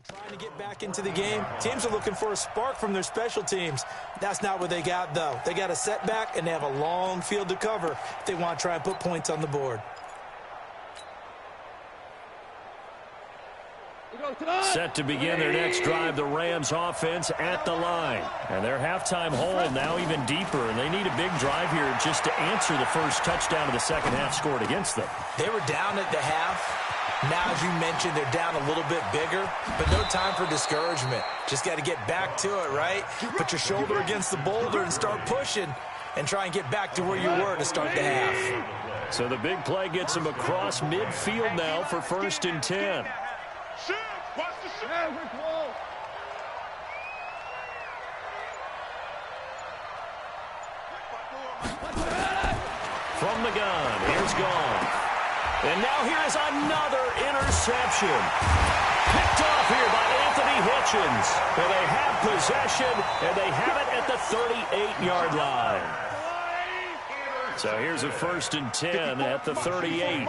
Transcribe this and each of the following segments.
Trying to get back into the game. Teams are looking for a spark from their special teams. That's not what they got, though. They got a setback, and they have a long field to cover if they want to try and put points on the board. Set to begin their next drive, the Rams offense at the line. And their halftime hole now even deeper, and they need a big drive here just to answer the first touchdown of the second half scored against them. They were down at the half. Now, as you mentioned, they're down a little bit bigger, but no time for discouragement. Just got to get back to it, right? Put your shoulder against the boulder and start pushing and try and get back to where you were to start the half. So the big play gets them across midfield now for 1st and 10. From the gun, here's Goff. And now here is another interception. Picked off here by Anthony Hitchens. And they have possession, and they have it at the 38-yard line. So here's a 1st and 10 at the 38.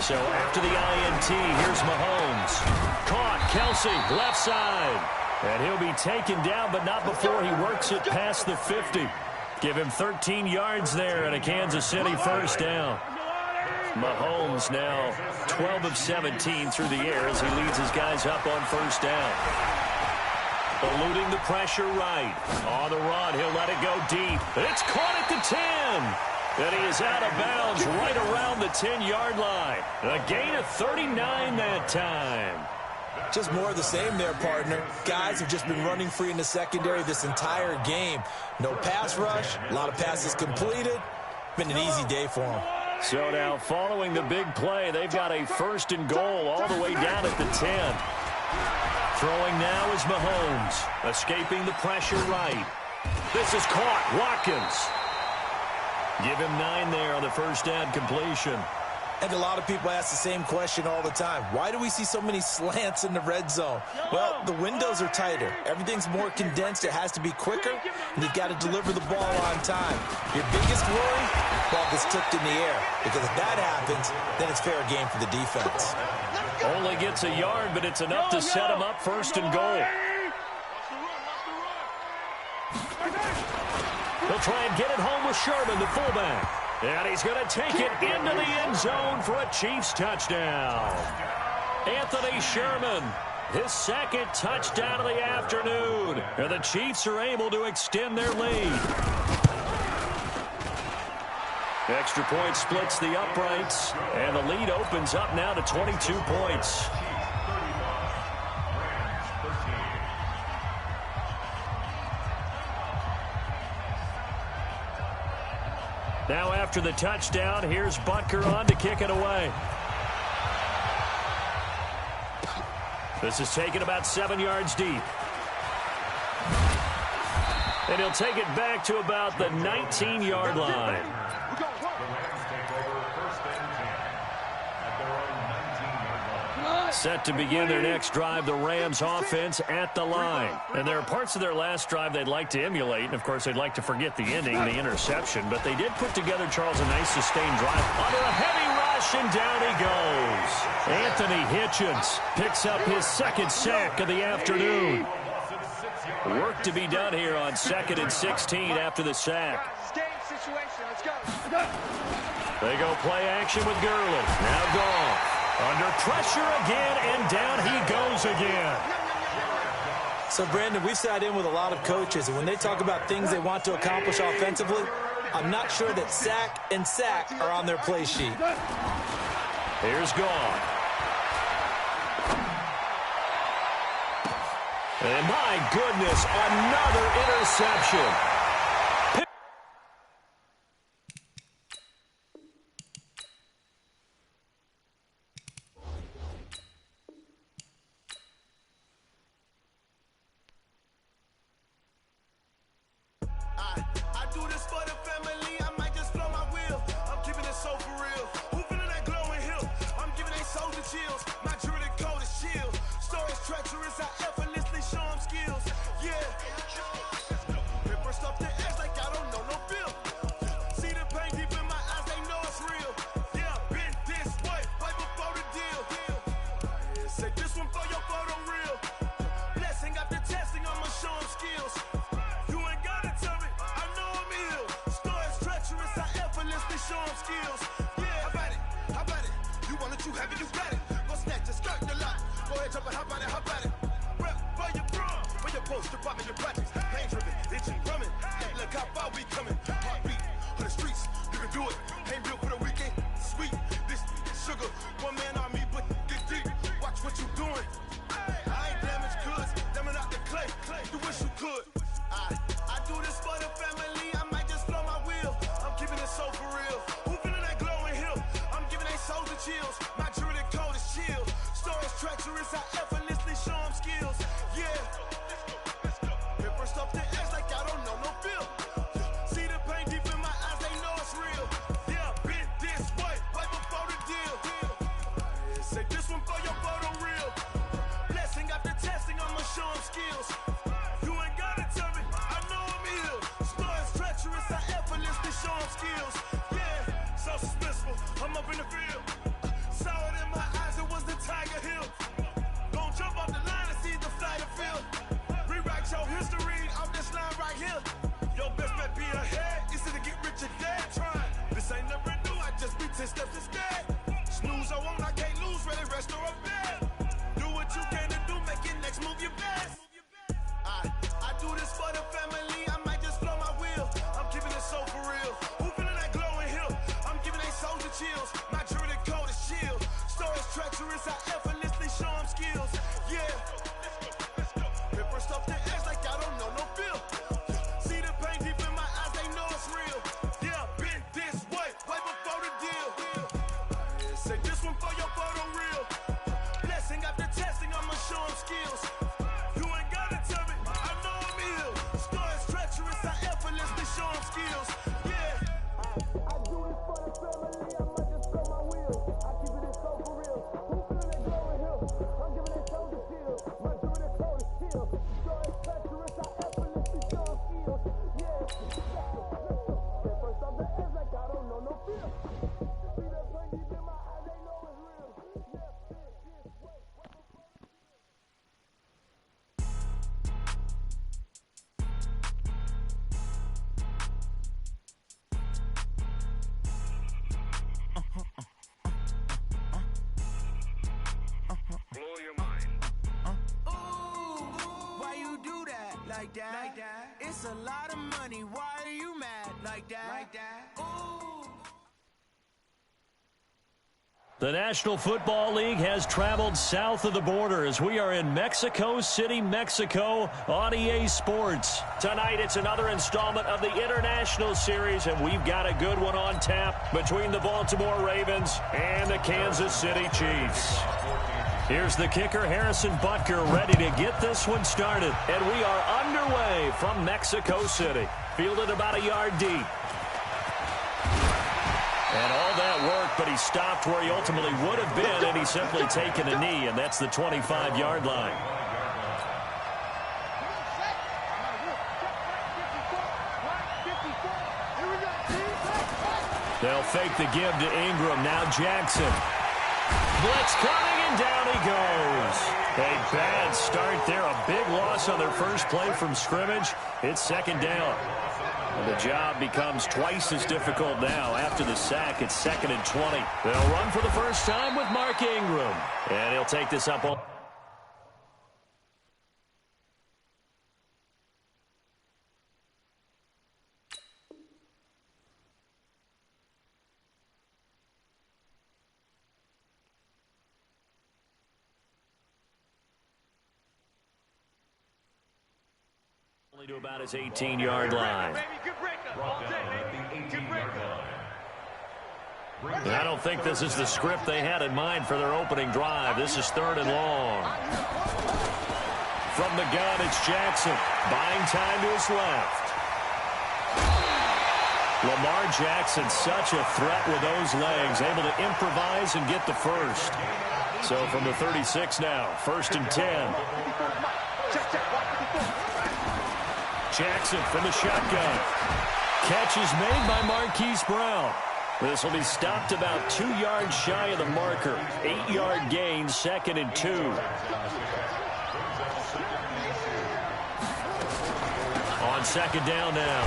So after the INT, here's Mahomes. Caught, Kelsey, left side. And he'll be taken down, but not before he works it past the 50. Give him 13 yards there and a Kansas City first down. Mahomes now 12 of 17 through the air as he leads his guys up on 1st down. Eluding the pressure right. On the run, he'll let it go deep. It's caught at the 10. And he is out of bounds right around the 10-yard line. A gain of 39 that time. Just more of the same there, partner. Guys have just been running free in the secondary this entire game. No pass rush, a lot of passes completed. Been an easy day for them. So now, following the big play, they've got a 1st and goal all the way down at the 10. Throwing now is Mahomes, escaping the pressure right. This is caught, Watkins. Give him 9 there on the 1st down completion. And a lot of people ask the same question all the time. Why do we see so many slants in the red zone? Well, the windows are tighter. Everything's more condensed. It has to be quicker, and you've got to deliver the ball on time. Your biggest worry, ball gets tipped in the air. Because if that happens, then it's fair game for the defense. Only gets a yard, but it's enough to set him up 1st and goal. He'll try and get it home with Sherman, the fullback. And he's going to take it into the end zone for a Chiefs touchdown. Anthony Sherman, his 2nd touchdown of the afternoon. And the Chiefs are able to extend their lead. Extra point splits the uprights. And the lead opens up now to 22 points. Now after the touchdown, here's Butker on to kick it away. This is taken about 7 yards deep. And he'll take it back to about the 19-yard line. Set to begin their next drive, the Rams offense at the line. And there are parts of their last drive they'd like to emulate. And, of course, they'd like to forget the ending, the interception. But they did put together, Charles, a nice sustained drive. Under a heavy rush, and down he goes. Anthony Hitchens picks up his 2nd sack of the afternoon. Work to be done here on 2nd and 16 after the sack. They go play action with Gurley. Now Goff. Under pressure again, and down he goes again. So, Brandon, we've sat in with a lot of coaches, and when they talk about things they want to accomplish offensively, I'm not sure that sack and sack are on their play sheet. Here's Goff. And my goodness, another interception. Treacherous, I effortlessly show them skills. Yeah. First up baby, you got it. Go snatch it, skirt the lot. Go ahead, jump and hop on it, hop on it. Rep for your bro, for your post, your pop and your projects. Pain driven, itching, drumming. Look how far we coming. Heartbeat on the streets, you can do it. Ain't built for the weekend. Sweet, this sugar, one man on me, but get deep. Watch what you doing. I ain't damaged goods, damn out the clay. You wish you could. I do this for the family. I might just blow my wheel. I'm keeping it so for real. Who feeling that glowing hill? I'm giving they souls the chills. My jewelry code is chill. Stories treacherous, I effortlessly show them skills. Yeah. Paper stuff the edge like I don't know no feel. See the pain deep in my eyes, they know it's real. Yeah, been this way, right before the deal. Say this one for your photo real. Blessing after testing, I'ma show them skills. You ain't gotta tell me, I know I'm ill. Stories treacherous, I effortlessly show them skills. Yeah, so suspenseful, I'm up in the field. Saw it in my eyes, it was the Tiger Hill. Gon' jump off the line and see the flight of field. Rewrite your history off this line right here. Your best bet be ahead, easy to get rich or dead. Trying, this ain't never new, I just be 10 steps instead. Snooze I won't, I can't lose, ready, rest or a bed. Do what you can to do, make your next move your best. I do this for the family, I might just blow my wheel. I'm keeping it so for real. Who feeling that glowing hill? I'm giving they souls the chills. My jewelry code is chill. Stories treacherous, I effortlessly show them skills. Yeah. Paper stuff the edge like I don't know no feel. See the pain deep in my eyes, they know it's real. Yeah, been this way, right before the deal. Say this one for your photo real. Blessing after testing, I'ma show them skills. You ain't gotta tell me, I know I'm ill. Stories treacherous, I effortlessly show them skills. Yeah. I do this for the family, I might just blow my wheel. I keep it so for real. Who feeling that glowing hill? I'm giving they souls the chills. My jewelry code is chill. Stories treacherous, I effortlessly show them skills. Yeah. First off the edge like I don't know no fear. See that pain deep in my eyes, they know it's real. Yeah, this way. Blow your mind. Why you do that like that? It's a lot of money. Why are you mad like that? Ooh. The National Football League has traveled south of the border as we are in Mexico City, Mexico on EA Sports. Tonight it's another installment of the International Series, and we've got a good one on tap between the Baltimore Ravens and the Kansas City Chiefs. Here's the kicker, Harrison Butker, ready to get this one started. And we are underway from Mexico City. Fielded about a yard deep. And all that work, but he stopped where he ultimately would have been, and he's simply taken a knee, and that's the 25-yard line. They'll fake the give to Ingram. Now Jackson. Blitz coming, and down he goes. A bad start there. A big loss on their first play from scrimmage. It's second down. And the job becomes twice as difficult now. After the sack, it's 2nd and 20. They'll run for the first time with Mark Ingram. And he'll take this up on. To about his 18-yard line. And I don't think this is the script they had in mind for their opening drive. This is 3rd and long. From the gun, it's Jackson. Buying time to his left. Lamar Jackson, such a threat with those legs, able to improvise and get the first. So from the 36 now, 1st and 10. Jackson from the shotgun. Catch is made by Marquise Brown. This will be stopped about 2 yards shy of the marker. 8-yard gain, 2nd and 2. On 2nd down now,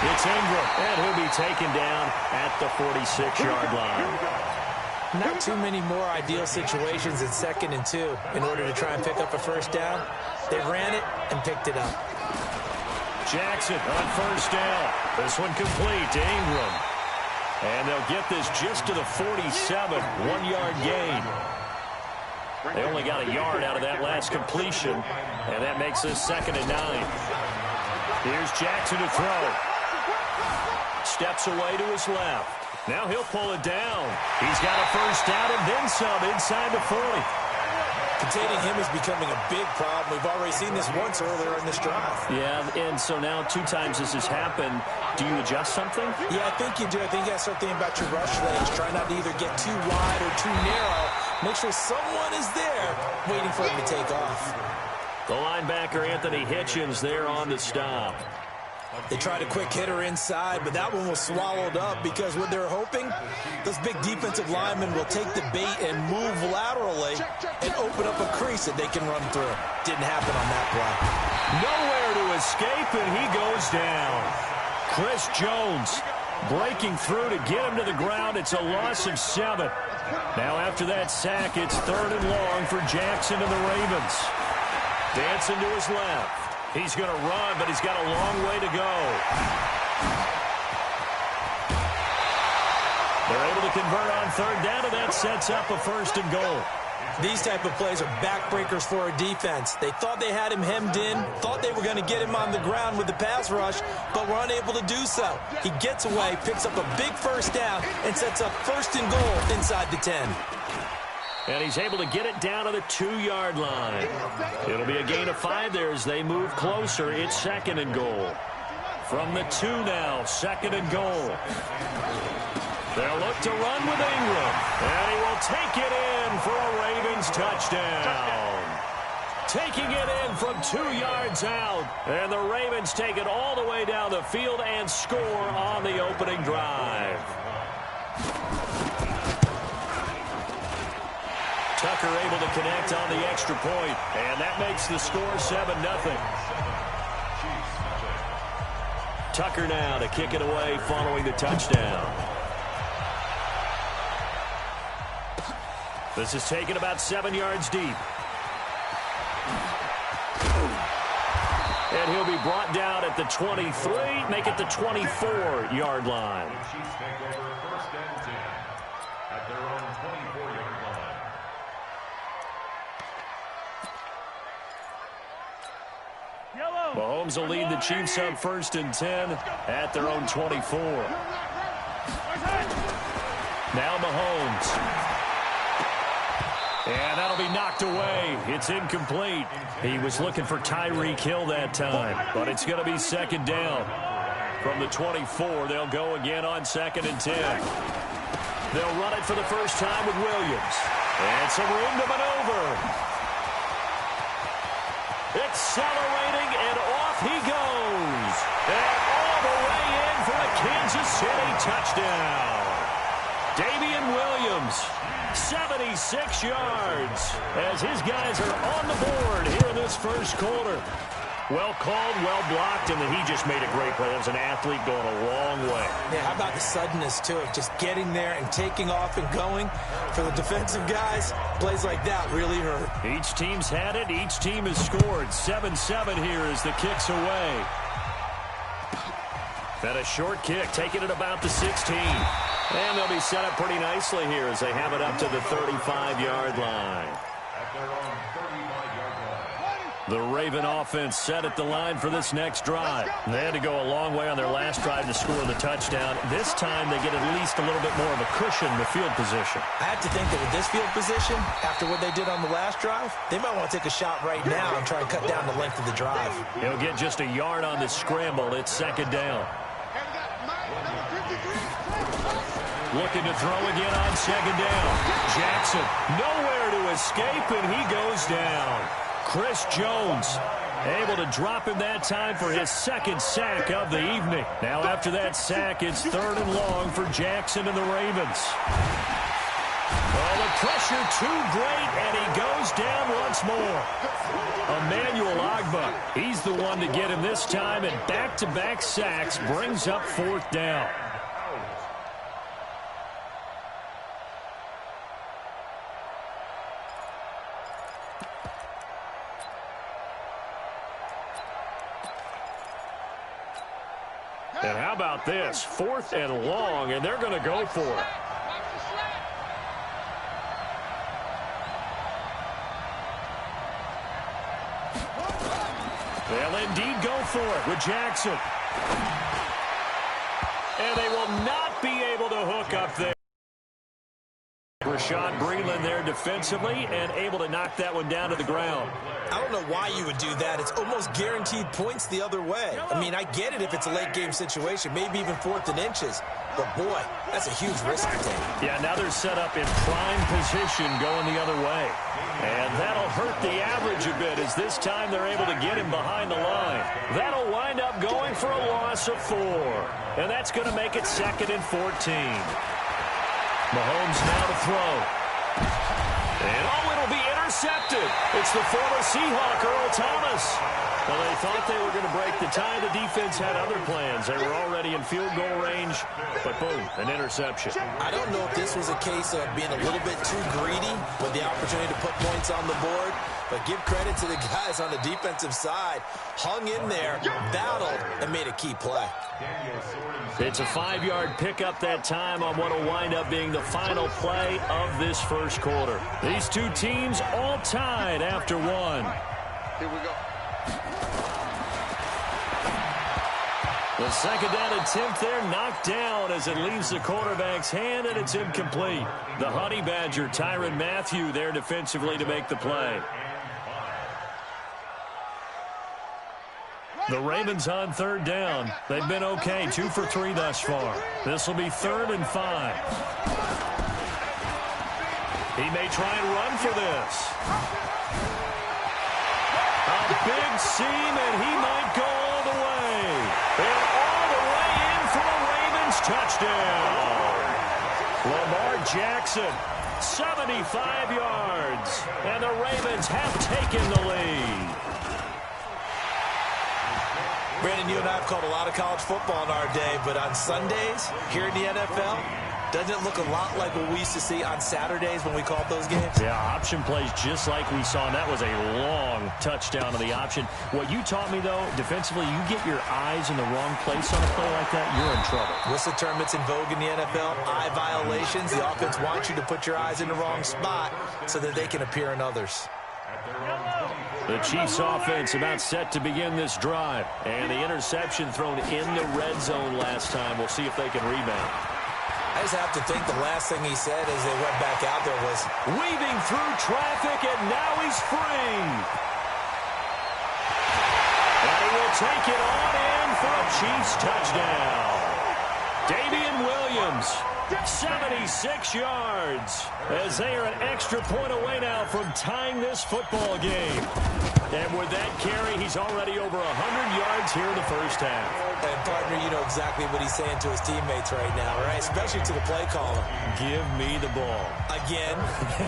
it's Ingram, and he'll be taken down at the 46-yard line. Not too many more ideal situations in 2nd and 2 in order to try and pick up a first down. They ran it and picked it up. Jackson on first down. This one complete to Ingram. And they'll get this just to the 47, 1-yard gain. They only got a yard out of that last completion, and that makes this 2nd and 9. Here's Jackson to throw. Steps away to his left. Now he'll pull it down. He's got a first down and then some inside the 40. Containing him is becoming a big problem. We've already seen this once earlier in this drive. Yeah, and so now 2 times this has happened. Do you adjust something? Yeah, I think you do. I think you got to start thinking about your rush lanes. Try not to either get too wide or too narrow. Make sure someone is there waiting for him to take off. The linebacker, Anthony Hitchens, there on the stop. They tried a quick hitter inside, but that one was swallowed up because what they're hoping, those big defensive linemen will take the bait and move laterally and open up a crease that they can run through. Didn't happen on that play. Nowhere to escape, and he goes down. Chris Jones breaking through to get him to the ground. It's a loss of 7. Now after that sack, it's 3rd and long for Jackson and the Ravens. Dancing to his left. He's going to run, but he's got a long way to go. They're able to convert on 3rd down, and that sets up a 1st and goal. These type of plays are backbreakers for a defense. They thought they had him hemmed in, thought they were going to get him on the ground with the pass rush, but were unable to do so. He gets away, picks up a big first down, and sets up 1st and goal inside the 10. And he's able to get it down to the 2-yard line. It'll be a gain of 5 there as they move closer. It's 2nd and goal. From the 2 now, 2nd and goal. They'll look to run with Ingram. And he will take it in for a Ravens touchdown. Taking it in from 2 yards out. And the Ravens take it all the way down the field and score on the opening drive. Tucker able to connect on the extra point, and that makes the score 7-0. Tucker now to kick it away following the touchdown. This is taken about 7 yards deep. And he'll be brought down at the 23, make it the 24-yard line. Mahomes will lead the Chiefs up 1st and 10 at their own 24. Now Mahomes. And that'll be knocked away. It's incomplete. He was looking for Tyreek Hill that time, but it's going to be 2nd down. From the 24, they'll go again on 2nd and 10. They'll run it for the first time with Williams. And some room to maneuver. Accelerating, and off he goes. And all the way in for a Kansas City touchdown. Damian Williams, 76 yards, as his guys are on the board here in this first quarter. Well called, well blocked, and then he just made a great play. That was an athlete going a long way. Yeah, how about the suddenness, too, of just getting there and taking off and going? For the defensive guys, plays like that really hurt. Each team's had it. Each team has scored. 7-7 here as the kick's away. And a short kick, taking it about the 16. And they'll be set up pretty nicely here as they have it up to the 35-yard line. The Raven offense set at the line for this next drive. They had to go a long way on their last drive to score the touchdown. This time they get at least a little bit more of a cushion in the field position. I have to think that with this field position, after what they did on the last drive, they might want to take a shot right now and try and cut down the length of the drive. He'll get just a yard on this scramble. It's 2nd down. Looking to throw again on 2nd down. Jackson nowhere to escape, and he goes down. Chris Jones able to drop him that time for his 2nd sack of the evening. Now after that sack, it's 3rd and long for Jackson and the Ravens. Oh, the pressure too great, and he goes down once more. Emmanuel Ogbah, he's the one to get him this time, and back-to-back sacks brings up 4th down. And how about this? 4th and long, and they're going to go for it. They'll indeed go for it with Jackson. And they will not be able to hook up there. Rashad Breeland there defensively and able to knock that one down to the ground. I don't know why you would do that. It's almost guaranteed points the other way. I mean, I get it if it's a late game situation, maybe even 4th and inches. But, boy, that's a huge risk to take. Yeah, now they're set up in prime position going the other way. And that'll hurt the average a bit as this time they're able to get him behind the line. That'll wind up going for a loss of 4. And that's going to make it 2nd and 14. Mahomes now to throw. And, it'll be intercepted. It's the former Seahawk, Earl Thomas. Well, they thought they were going to break the tie. The defense had other plans. They were already in field goal range, but boom, an interception. I don't know if this was a case of being a little bit too greedy with the opportunity to put points on the board, but give credit to the guys on the defensive side. Hung in there, battled, and made a key play. It's a 5-yard pickup that time on what will wind up being the final play of this first quarter. These two teams all tied after 1. Here we go. The 2nd down attempt there knocked down as it leaves the quarterback's hand, and it's incomplete. The Honey Badger, Tyrann Mathieu, there defensively to make the play. The Ravens on 3rd down. They've been okay, 2 for 3 thus far. This will be 3rd and 5. He may try and run for this. A big seam, and he might go all the way. And all the way in for a Ravens touchdown. Lamar Jackson, 75 yards. And the Ravens have taken the lead. Brandon, you and I have called a lot of college football in our day, but on Sundays, here in the NFL, doesn't it look a lot like what we used to see on Saturdays when we called those games? Yeah, option plays just like we saw, and that was a long touchdown to the option. What you taught me, though, defensively, you get your eyes in the wrong place on a play like that, you're in trouble. What's the term that's in vogue in the NFL? Eye violations. The offense wants you to put your eyes in the wrong spot so that they can appear in others. The Chiefs offense about set to begin this drive. And the interception thrown in the red zone last time. We'll see if they can rebound. I just have to think the last thing he said as they went back out there was, weaving through traffic, and now he's free. And he will take it on in for a Chiefs touchdown. Damian Williams, 76 yards, as they are an extra point away now from tying this football game. And with that carry, he's already over 100 yards here in the first half. And, partner, you know exactly what he's saying to his teammates right now, right? Especially to the play caller. Give me the ball. Again,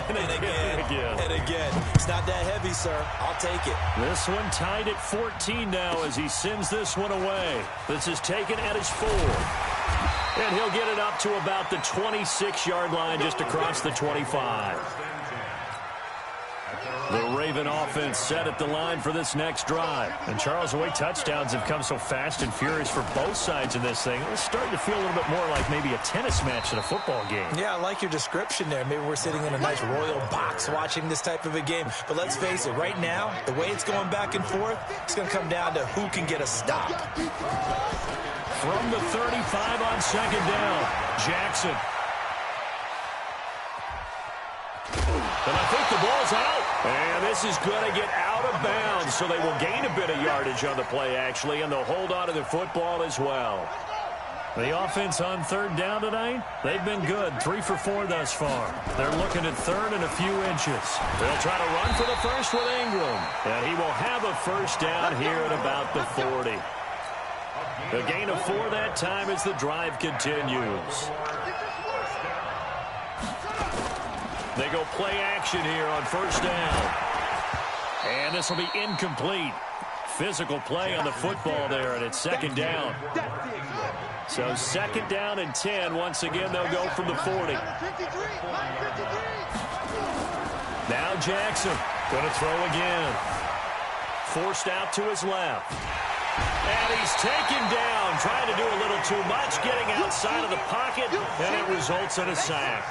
and again, and again. It's not that heavy, sir. I'll take it. This one tied at 14 now as he sends this one away. This is taken at his 4. And he'll get it up to about the 26-yard line just across the 25. The Raven offense set at the line for this next drive. And, Charles, the way touchdowns have come so fast and furious for both sides in this thing, it's starting to feel a little bit more like maybe a tennis match than a football game. Yeah, I like your description there. Maybe we're sitting in a nice royal box watching this type of a game. But let's face it, right now, the way it's going back and forth, it's going to come down to who can get a stop. From the 35 on 2nd down, Jackson. And I think the ball's out. And this is going to get out of bounds, so they will gain a bit of yardage on the play, actually, and they'll hold on to the football as well. The offense on 3rd down tonight, they've been good, 3 for 4 thus far. They're looking at 3rd and a few inches. They'll try to run for the first with Ingram, and he will have a first down here at about the 40. A gain of 4 that time as the drive continues. They go play action here on 1st down. And this will be incomplete. Physical play on the football there, and it's 2nd down. So 2nd down and 10. Once again, they'll go from the 40. Now Jackson. Going to throw again. Forced out to his left. And he's taken down, trying to do a little too much, getting outside of the pocket, and it results in a sack.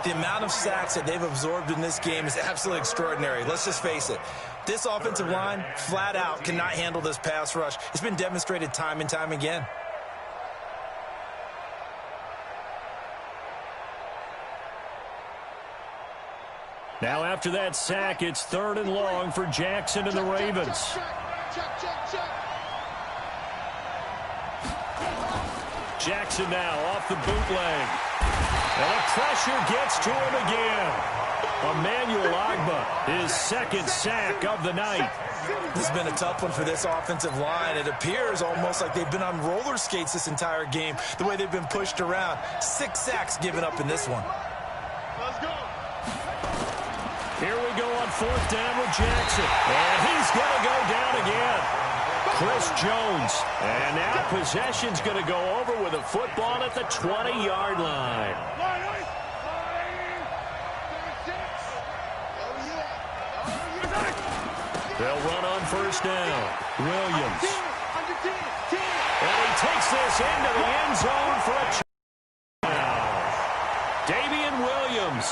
The amount of sacks that they've absorbed in this game is absolutely extraordinary. Let's just face it. This offensive line, flat out, cannot handle this pass rush. It's been demonstrated time and time again. Now after that sack, it's 3rd and long for Jackson and the Ravens. Jackson now off the bootleg. And the pressure gets to him again. Emmanuel Ogbah, his 2nd sack of the night. This has been a tough one for this offensive line. It appears almost like they've been on roller skates this entire game, the way they've been pushed around. 6 sacks given up in this one. Let's go. Here we go on 4th down with Jackson. And he's going to go down again. Chris Jones. And now possession's going to go over with a football at the 20-yard line. They'll run on 1st down. Williams. And he takes this into the end zone for a touchdown. Damian Williams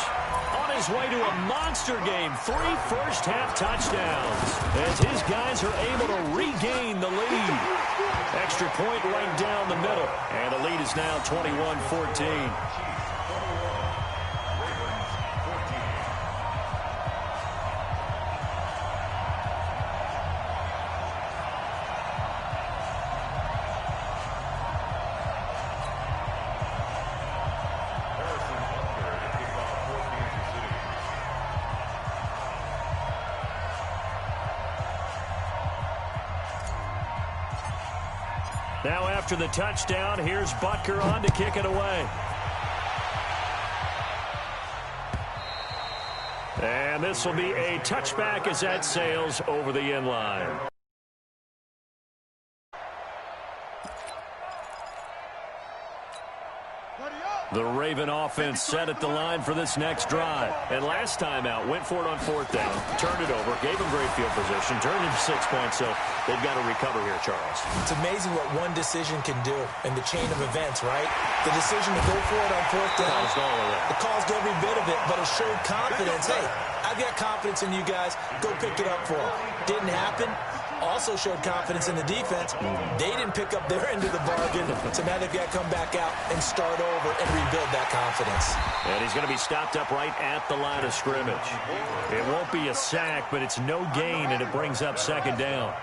on his way to a monster game. 3 first-half touchdowns as his guys are able to regain the lead. Extra point right down the middle. And the lead is now 21-14. Now after the touchdown, here's Butker on to kick it away. And this will be a touchback as that sails over the end line. The Raven offense set at the line for this next drive. And last time out, went for it on 4th down, turned it over, gave them great field position, turned into 6 points, so they've got to recover here, Charles. It's amazing what one decision can do in the chain of events, right? The decision to go for it on 4th down, it caused every bit of it, but it showed confidence. Hey, I've got confidence in you guys. Go pick it up for them. Didn't happen. Also showed confidence in the defense. They didn't pick up their end of the bargain, so now they've got to come back out and start over and rebuild that confidence. And he's going to be stopped up right at the line of scrimmage. It won't be a sack, but it's no gain, and it brings up 2nd down.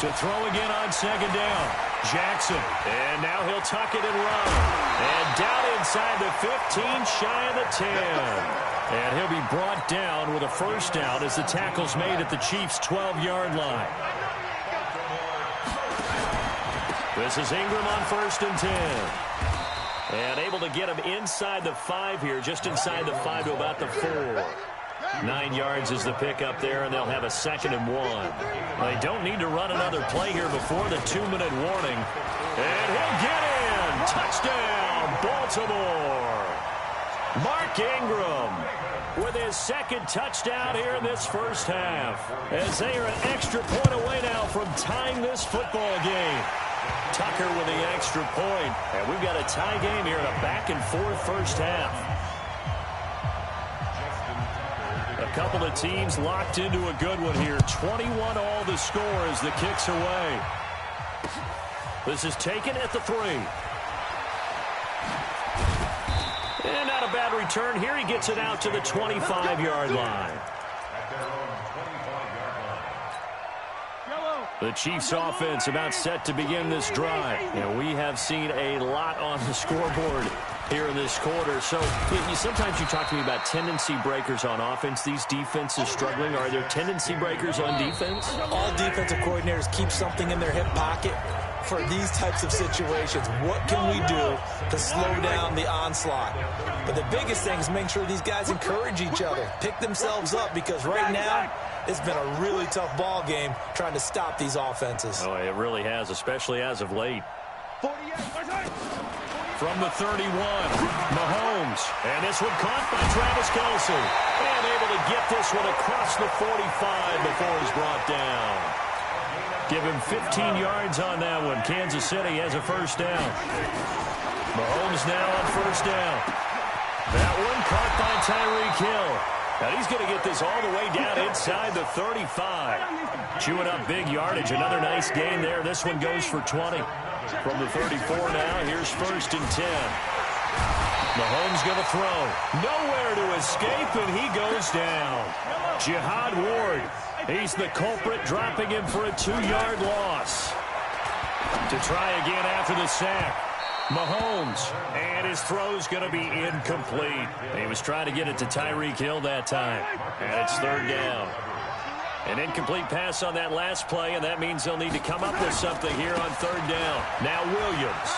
To throw again on 2nd down. Jackson. And now he'll tuck it and run. And down inside the 15, shy of the 10. And he'll be brought down with a 1st down as the tackle's made at the Chiefs' 12-yard line. This is Ingram on 1st and 10. And able to get him inside the 5 here, just inside the 5 to about the 4. 9 yards is the pickup there, and they'll have a 2nd and 1. They don't need to run another play here before the 2-minute warning. And he'll get in. Touchdown, Baltimore. Mark Ingram with his 2nd touchdown here in this first half, as they are an extra point away now from tying this football game. Tucker with the extra point, and we've got a tie game here in a back-and-forth first half. A couple of teams locked into a good one here. 21 all the score as the kick's away. This is taken at the 3. And not a bad return here. He gets it out to the 25-yard line. The Chiefs offense about set to begin this drive. And we have seen a lot on the scoreboard here in this quarter. So sometimes you talk to me about tendency breakers on offense. These defenses struggling. Are there tendency breakers on defense? All defensive coordinators keep something in their hip pocket for these types of situations. What can we do to slow down the onslaught? But the biggest thing is make sure these guys encourage each other, pick themselves up, because right now It's been a really tough ball game trying to stop these offenses. Oh, it really has, especially as of late. From the 31, Mahomes. And this one caught by Travis Kelce. And able to get this one across the 45 before he's brought down. Give him 15 yards on that one. Kansas City has a first down. Mahomes now on first down. That one caught by Tyreek Hill. Now he's going to get this all the way down inside the 35. Chewing up big yardage. Another nice gain there. This one goes for 20. From the 34 now, here's first and 10. Mahomes going to throw. Nowhere to escape, and he goes down. Jihad Ward, he's the culprit, dropping him for a 2-yard loss. To try again after the sack. Mahomes, and his throw's going to be incomplete. He was trying to get it to Tyreek Hill that time, and it's third down. An incomplete pass on that last play, and that means they'll need to come up with something here on third down. Now Williams.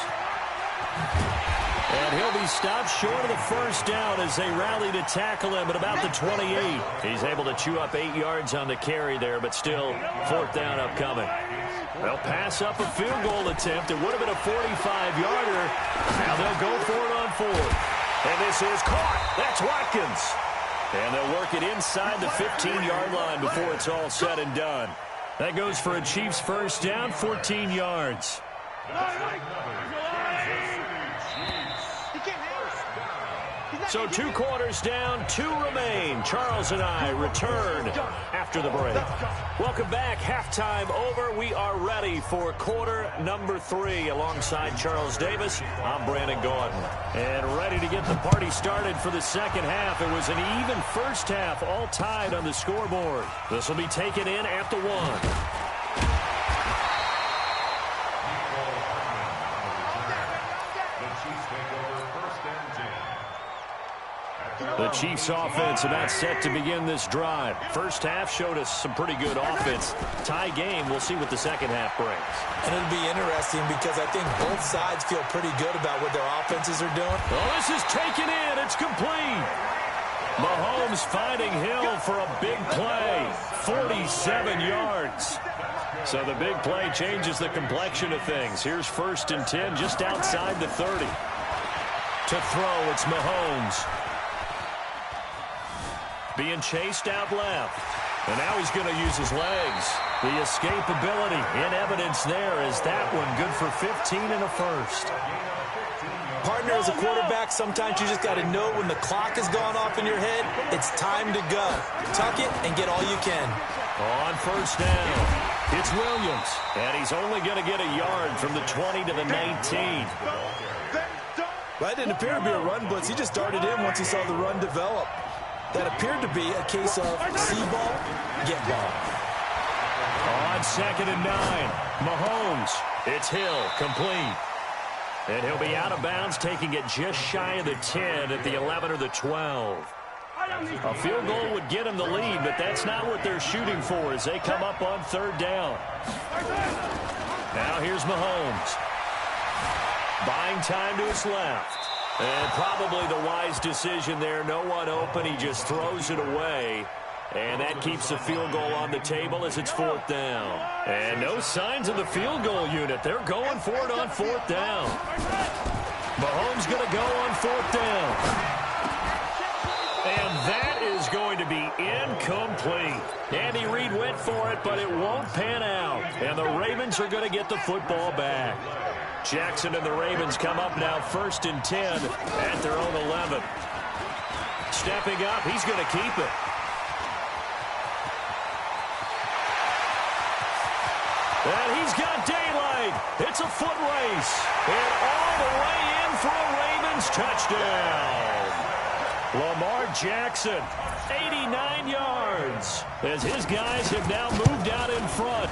And he'll be stopped short of the first down as they rally to tackle him at about the 28. He's able to chew up 8 yards on the carry there, but still fourth down upcoming. They'll pass up a field goal attempt. It would have been a 45-yarder. Now they'll go for it on fourth. And this is caught. That's Watkins. And they'll work it inside the 15-yard line before it's all said and done. That goes for a Chiefs first down, 14 yards. So 2 quarters down, 2 remain. Charles and I return after the break. Welcome back. Halftime over. We are ready for quarter number 3. Alongside Charles Davis, I'm Brandon Gaudin. And ready to get the party started for the second half. It was an even first half, all tied on the scoreboard. This will be taken in at the 1. The Chiefs offense about set to begin this drive. First half showed us some pretty good offense. Tie game, we'll see what the second half brings. And it'll be interesting because I think both sides feel pretty good about what their offenses are doing. Oh, this is taken in. It's complete. Mahomes finding Hill for a big play. 47 yards. So the big play changes the complexion of things. Here's first and 10 just outside the 30. To throw, it's Mahomes. Being chased out left. And now he's going to use his legs. The escapability in evidence there. Is that one good for 15 and a first? Partner, as a quarterback, sometimes you just got to know when the clock has gone off in your head, it's time to go. Tuck it and get all you can. On first down, it's Williams. And he's only going to get a yard from the 20 to the 19. Well, that didn't appear to be a run blitz. He just darted in once he saw the run develop. That appeared to be a case of see ball, get ball. On second and 9, Mahomes. It's Hill, complete. And he'll be out of bounds, taking it just shy of the 10 at the 11 or the 12. A field goal would get him the lead, but that's not what they're shooting for as they come up on third down. Now here's Mahomes. Buying time to his left. And probably the wise decision there. No one open. He just throws it away. And that keeps the field goal on the table as it's fourth down. And no signs of the field goal unit. They're going for it on fourth down. Mahomes going to go on fourth down. And that is going to be incomplete. Andy Reid went for it, but it won't pan out. And the Ravens are going to get the football back. Jackson and the Ravens come up now first and 10 at their own 11. Stepping up, he's going to keep it. And he's got daylight. It's a foot race. And all the way in for a Ravens touchdown. Lamar Jackson, 89 yards, as his guys have now moved out in front.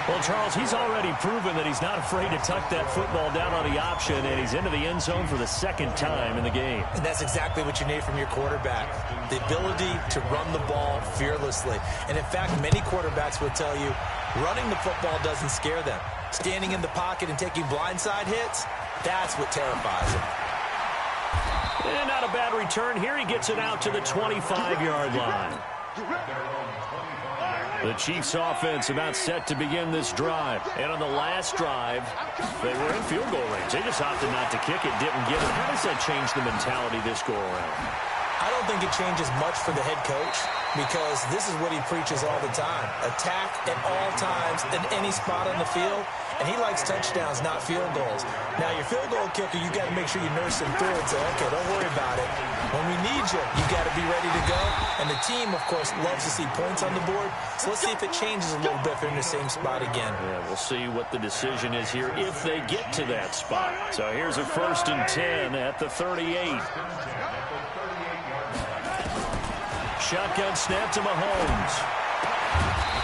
Well, Charles, he's already proven that he's not afraid to tuck that football down on the option, and he's into the end zone for the second time in the game. And that's exactly what you need from your quarterback, the ability to run the ball fearlessly. And, in fact, many quarterbacks will tell you running the football doesn't scare them. Standing in the pocket and taking blindside hits, that's what terrifies them. And not a bad return here. He gets it out to the 25-yard line. The Chiefs offense about set to begin this drive. And on the last drive, they were in field goal range. They just opted not to kick it, didn't get it. How does that change the mentality this go around? I don't think it changes much for the head coach because this is what he preaches all the time. Attack at all times in any spot on the field, and he likes touchdowns, not field goals. Now, your field goal kicker, you got to make sure you nurse him through and say, okay, don't worry about it. When we need you, you got to be ready to go. And the team, of course, loves to see points on the board. So let's see if it changes a little bit if they're in the same spot again. Yeah, we'll see what the decision is here if they get to that spot. So here's a 1st and 10 at the 38. Shotgun snap to Mahomes.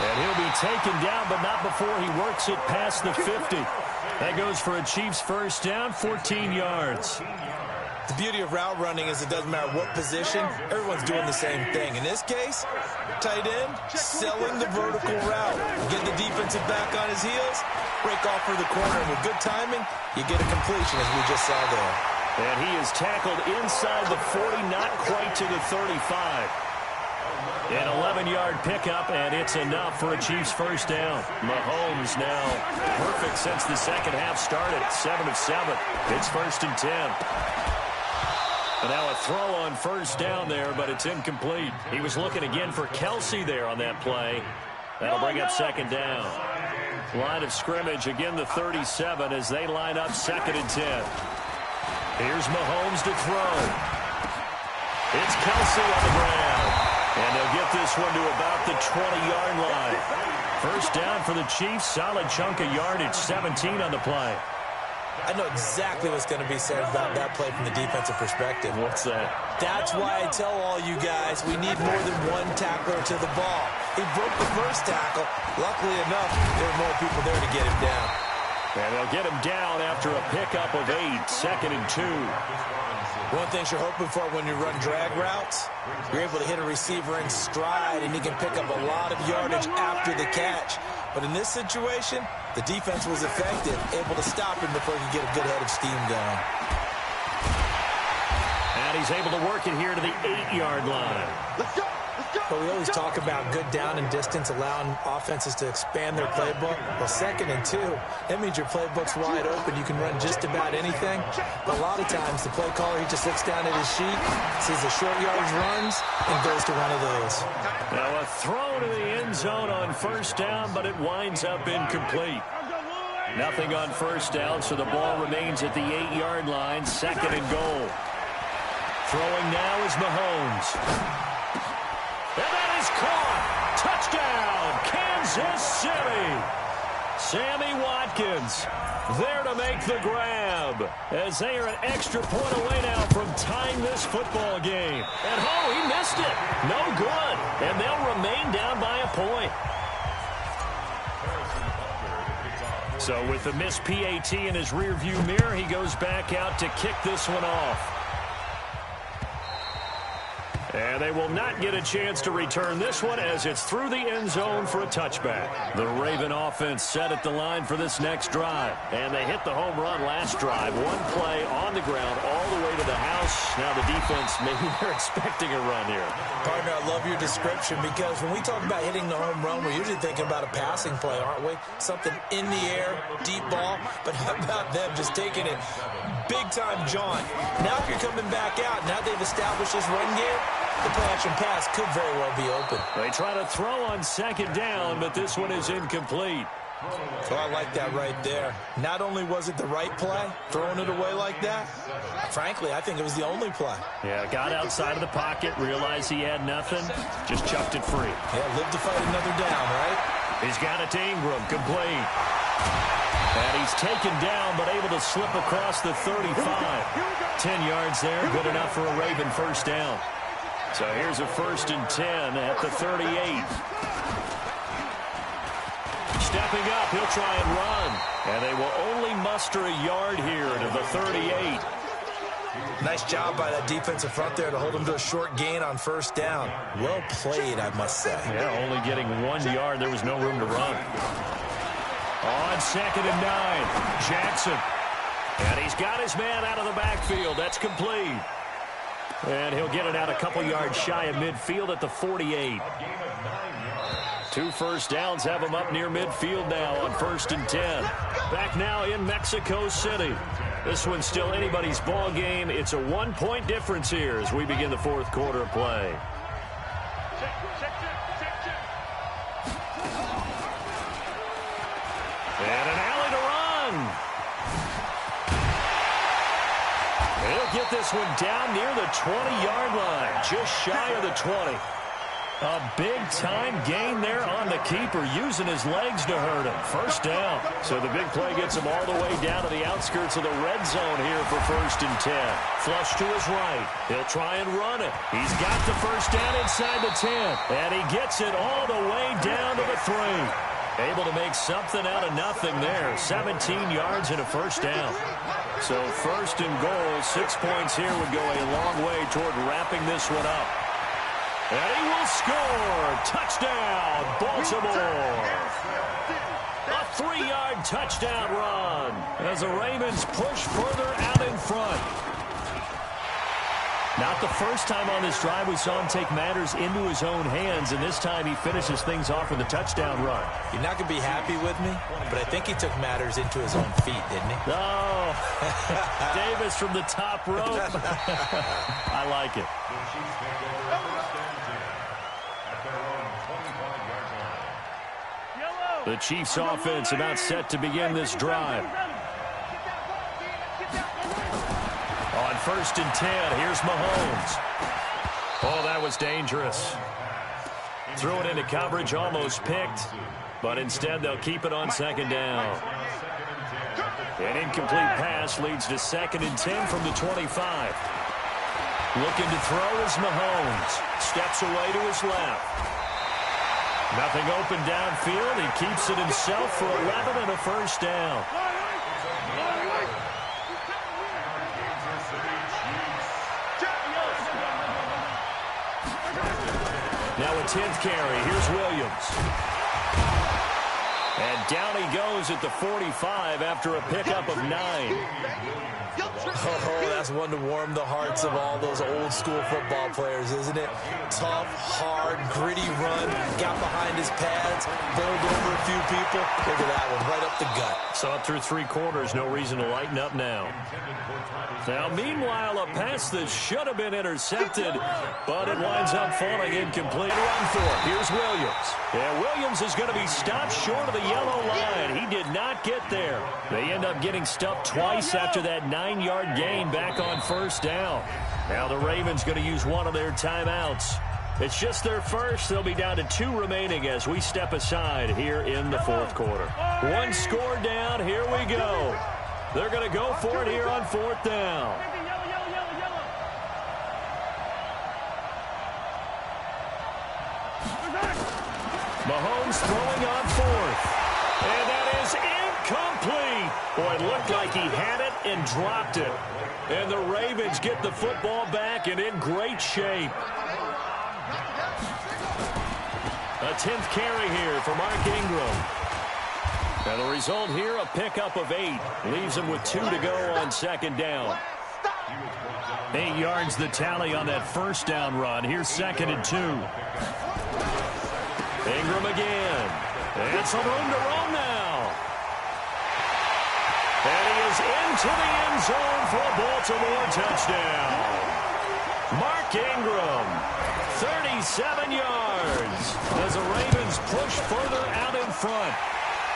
And he'll be taken down, but not before he works it past the 50. That goes for a Chiefs first down, 14 yards. The beauty of route running is it doesn't matter what position, everyone's doing the same thing. In this case, tight end, selling the vertical route. Get the defensive back on his heels, break off for the corner. And with good timing, you get a completion, as we just saw there. And he is tackled inside the 40, not quite to the 35. An 11-yard pickup, and it's enough for a Chiefs first down. Mahomes now perfect since the second half started. 7 of 7. It's 1st and 10. And now a throw on first down there, but it's incomplete. He was looking again for Kelsey there on that play. That'll bring up 2nd down. Line of scrimmage, again the 37 as they line up 2nd and 10. Here's Mahomes to throw. It's Kelsey on the ground. And they'll get this one to about the 20-yard line. First down for the Chiefs. Solid chunk of yardage, 17 on the play. I know exactly what's going to be said about that play from the defensive perspective. What's that? That's why I tell all you guys we need more than one tackler to the ball. He broke the first tackle. Luckily enough, there were more people there to get him down. And they'll get him down after a pickup of 8, 2nd and 2. One thing you're hoping for when you run drag routes, you're able to hit a receiver in stride, and he can pick up a lot of yardage after the catch. But in this situation, the defense was effective, able to stop him before he could get a good head of steam going. And he's able to work it here to the 8-yard line. Let's go. But we always talk about good down and distance, allowing offenses to expand their playbook. Well, 2nd and 2, that means your playbook's wide open. You can run just about anything. But a lot of times, the play caller, he just looks down at his sheet, sees the short yardage runs, and goes to one of those. Now a throw to the end zone on first down, but it winds up incomplete. Nothing on first down, so the ball remains at the 8-yard line, 2nd and goal. Throwing now is Mahomes. And that is caught. Touchdown, Kansas City. Sammy Watkins there to make the grab as they are an extra point away now from tying this football game. And he missed it. No good. And they'll remain down by a point. So with the missed PAT in his rearview mirror, he goes back out to kick this one off. And they will not get a chance to return this one as it's through the end zone for a touchback. The Raven offense set at the line for this next drive. And they hit the home run last drive. One play on the ground all the way to the house. Now the defense, maybe they're expecting a run here. Partner, I love your description because when we talk about hitting the home run, we're usually thinking about a passing play, aren't we? Something in the air, deep ball. But how about them just taking it big-time jaunt? Now if you're coming back out, now they've established this run game, the play-action pass could very well be open. They try to throw on 2nd down, but this one is incomplete. So I like that right there. Not only was it the right play, throwing it away like that, frankly, I think it was the only play. Yeah, got outside of the pocket, realized he had nothing, just chucked it free. Yeah, live to fight another down, right? He's got it to Ingram, complete. And he's taken down, but able to slip across the 35. 10 yards there, good enough for a Raven first down. So here's a 1st and 10 at the 38. Stepping up, he'll try and run. And they will only muster a yard here to the 38. Nice job by that defensive front there to hold him to a short gain on first down. Well played, I must say. Yeah, only getting 1 yard. There was no room to run. On 2nd and 9, Jackson. And he's got his man out of the backfield. That's complete. And he'll get it out a couple yards shy of midfield at the 48. 2 first downs have him up near midfield now on 1st and 10. Back now in Mexico City. This one's still anybody's ball game. It's a 1-point difference here as we begin the 4th quarter of play. And an alley to run. He'll get this one down near the 20-yard line, just shy of the 20. A big-time gain there on the keeper, using his legs to hurt him. First down. So the big play gets him all the way down to the outskirts of the red zone here for 1st and 10. Flush to his right. He'll try and run it. He's got the first down inside the 10. And he gets it all the way down to the 3. Able to make something out of nothing there. 17 yards and a first down. So 1st and goal, 6 points here would go a long way toward wrapping this one up. And he will score. Touchdown, Baltimore. A 3-yard touchdown run as the Ravens push further out in front. Not the first time on this drive we saw him take matters into his own hands, and this time he finishes things off with a touchdown run. You're not going to be happy with me, but I think he took matters into his own feet, didn't he? Oh, Davis from the top rope. I like it. The Chiefs offense about set to begin this drive. On 1st and 10, here's Mahomes. Oh, that was dangerous. Threw it into coverage, almost picked, but instead they'll keep it on 2nd down. An incomplete pass leads to 2nd and 10 from the 25. Looking to throw is Mahomes. Steps away to his left. Nothing open downfield. He keeps it himself for 11 and a first down. Now a 10th carry. Here's Williams. And down he goes at the 45 after a pickup of 9. Oh, that's one to warm the hearts of all those old school football players, isn't it? Tough, hard, gritty run, got behind his pads, bowled over a few people. Look at that one, right up the gut. Saw it through 3 quarters, no reason to lighten up now. Now, meanwhile, a pass that should have been intercepted, but it winds up falling incomplete. Run for it. Here's Williams. Yeah, Williams is going to be stopped short of the yellow line. He did not get there. They end up getting stuffed twice after that 9-yard gain back on 1st down. Now the Ravens going to use one of their timeouts. It's just their first. They'll be down to 2 remaining as we step aside here in the 4th quarter. 1 score down. Here we go. They're going to go for it here on 4th down. Mahomes throwing on 4th. And that is incomplete. Boy, it looked like he had it and dropped it. And the Ravens get the football back and in great shape. A 10th carry here for Mark Ingram. And the result here, a pickup of 8. Leaves him with 2 to go on 2nd down. 8 yards the tally on that first down run. Here's 2nd and 2. Ingram again. And some room to roam now. And he is into the end zone for a Baltimore touchdown. Mark Ingram, 37 yards as the Ravens push further out in front.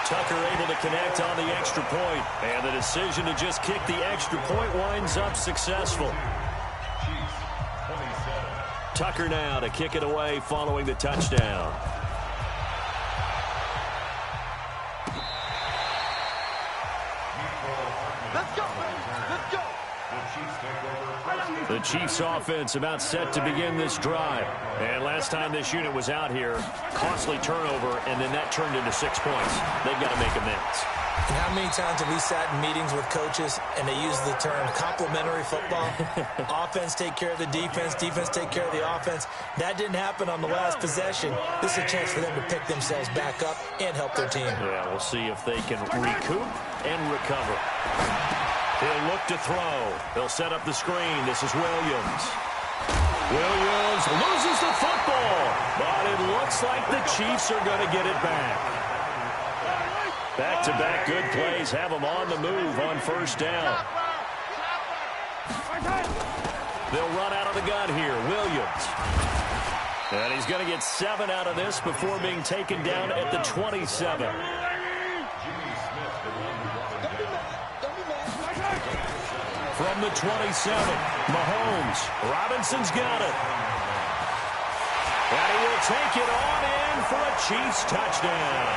Tucker able to connect on the extra point, and the decision to just kick the extra point winds up successful. Tucker now to kick it away following the touchdown. The Chiefs offense about set to begin this drive. And last time this unit was out here, costly turnover, and then that turned into 6 points. They've got to make amends. And how many times have we sat in meetings with coaches and they use the term complementary football? Offense take care of the defense, defense take care of the offense. That didn't happen on the last possession. This is a chance for them to pick themselves back up and help their team. Yeah, we'll see if they can recoup and recover. He'll look to throw. They'll set up the screen. This is Williams. Williams loses the football, but it looks like the Chiefs are going to get it back. Back-to-back good plays have them on the move on first down. They'll run out of the gun here. Williams. And he's going to get 7 out of this before being taken down at the 27. From the 27, Mahomes. Robinson's got it. And he will take it on in for a Chiefs touchdown.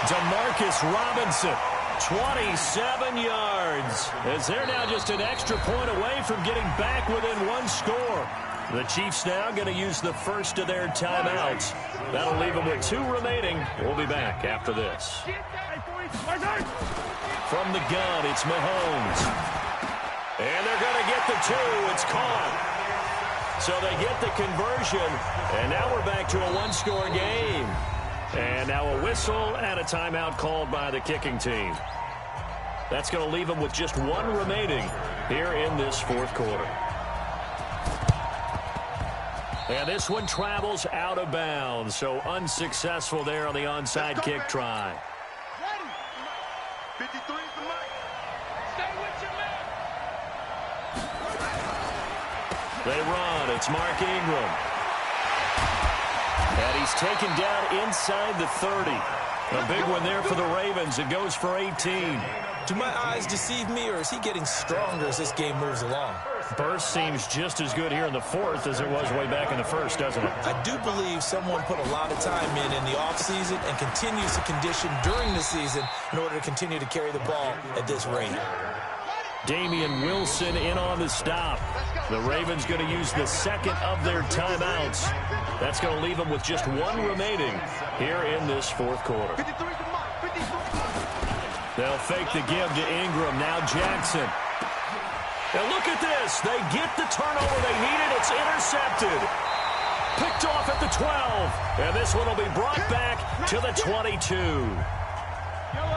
Demarcus Robinson, 27 yards. As they're now just an extra point away from getting back within one score. The Chiefs now going to use the first of their timeouts. That'll leave them with 2 remaining. We'll be back after this. From the gun, it's Mahomes. And they're going to get the 2. It's caught. So they get the conversion. And now we're back to a 1-score game. And now a whistle and a timeout called by the kicking team. That's going to leave them with just 1 remaining here in this fourth quarter. And this one travels out of bounds. So unsuccessful there on the onside kick try. 53 for Mike. Stay with your man. They run. It's Mark Ingram. And he's taken down inside the 30. A big one there for the Ravens. It goes for 18. Do my eyes deceive me, or is he getting stronger as this game moves along? Burst seems just as good here in the fourth as it was way back in the first, doesn't it? I do believe someone put a lot of time in the offseason and continues to condition during the season in order to continue to carry the ball at this rate. Damian Wilson in on the stop. The Ravens going to use the second of their timeouts. That's going to leave them with just 1 remaining here in this fourth quarter. 53 for Mike. 53. They'll fake the give to Ingram. Now Jackson. And look at this. They get the turnover they needed. It's intercepted. Picked off at the 12. And this one will be brought back to the 22.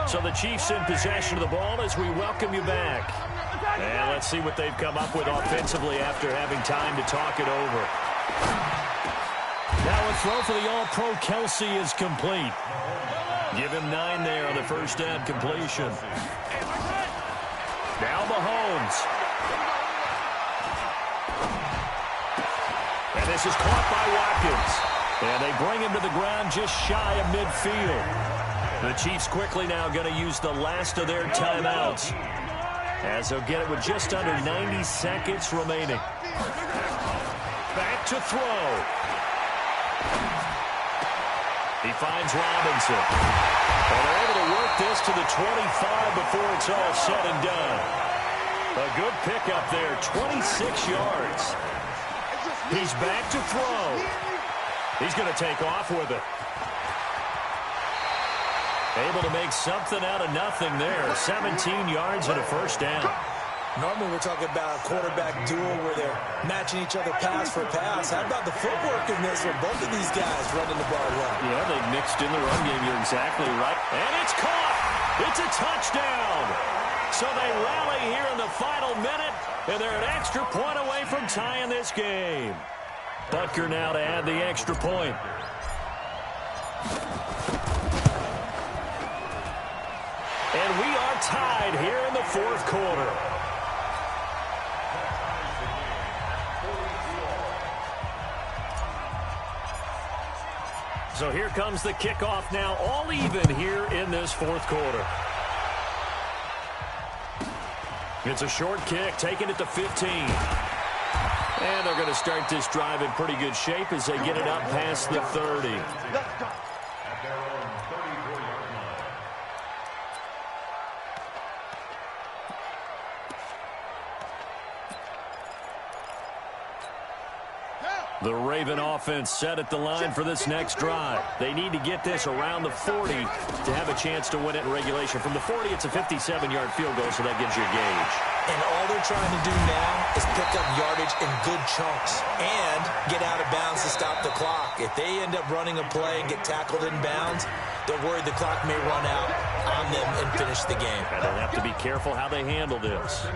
So the Chiefs in possession of the ball as we welcome you back. And let's see what they've come up with offensively after having time to talk it over. Now a throw for the All-Pro Kelsey is complete. Give him 9 there on the first down completion. Now Mahomes. And this is caught by Watkins. And they bring him to the ground just shy of midfield. The Chiefs quickly now going to use the last of their timeouts, as they'll get it with just under 90 seconds remaining. Back to throw. He finds Robinson. And they're able to work this to the 25 before it's all said and done. A good pickup there, 26 yards. He's back to throw. He's going to take off with it. Able to make something out of nothing there. 17 yards and a first down. Normally we're talking about a quarterback duel where they're matching each other pass for pass. How about the footwork in this where both of these guys running the ball well? Yeah, they mixed in the run game. You're exactly right. And it's caught. It's a touchdown. So they rally here in the final minute, and they're an extra point away from tying this game. Butker now to add the extra point. And we are tied here in the fourth quarter. So here comes the kickoff now, all even here in this fourth quarter. It's a short kick, taking it to 15. And they're going to start this drive in pretty good shape as they get it up past the 30. The Raven offense set at the line for this next drive. They need to get this around the 40 to have a chance to win it in regulation. From the 40, it's a 57-yard field goal, so that gives you a gauge. And all they're trying to do now is pick up yardage in good chunks and get out of bounds to stop the clock. If they end up running a play and get tackled in bounds, they're worried the clock may run out on them and finish the game. And they'll have to be careful how they handle this.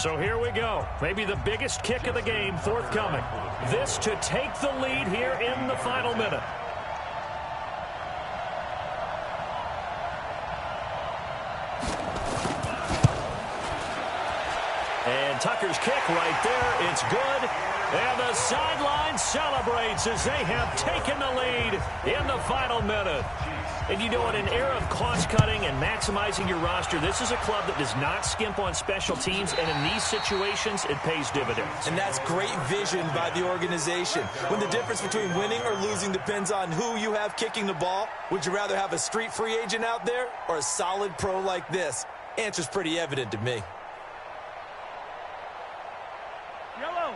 So here we go. Maybe the biggest kick of the game forthcoming. This to take the lead here in the final minute. And Tucker's kick right there. It's good. And the sideline celebrates as they have taken the lead in the final minute. And you know, in an era of cost-cutting and maximizing your roster, this is a club that does not skimp on special teams, and in these situations, it pays dividends. And that's great vision by the organization. When the difference between winning or losing depends on who you have kicking the ball, would you rather have a street free agent out there or a solid pro like this? Answer's pretty evident to me.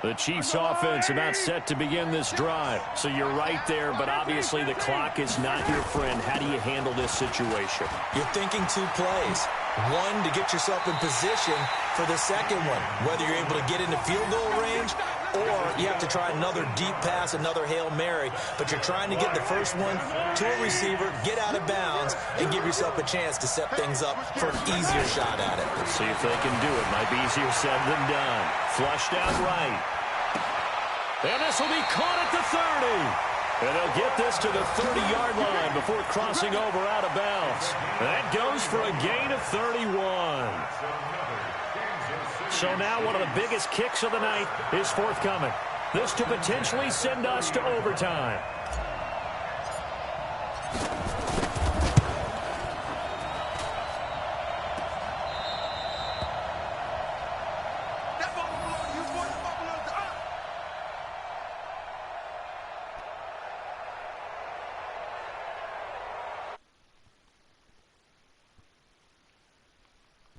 The Chiefs offense about set to begin this drive. So you're right there, but obviously the clock is not your friend. How do you handle this situation? You're thinking 2 plays. One, to get yourself in position for the second one, whether you're able to get into field goal range or you have to try another deep pass, another Hail Mary, but you're trying to get the first one to a receiver, get out of bounds, and give yourself a chance to set things up for an easier shot at it. Let's see if they can do it. Might be easier said than done. Flushed out right. And this will be caught at the 30. And they'll get this to the 30-yard line before crossing over out of bounds. That goes for a gain of 31. So now one of the biggest kicks of the night is forthcoming. This to potentially send us to overtime.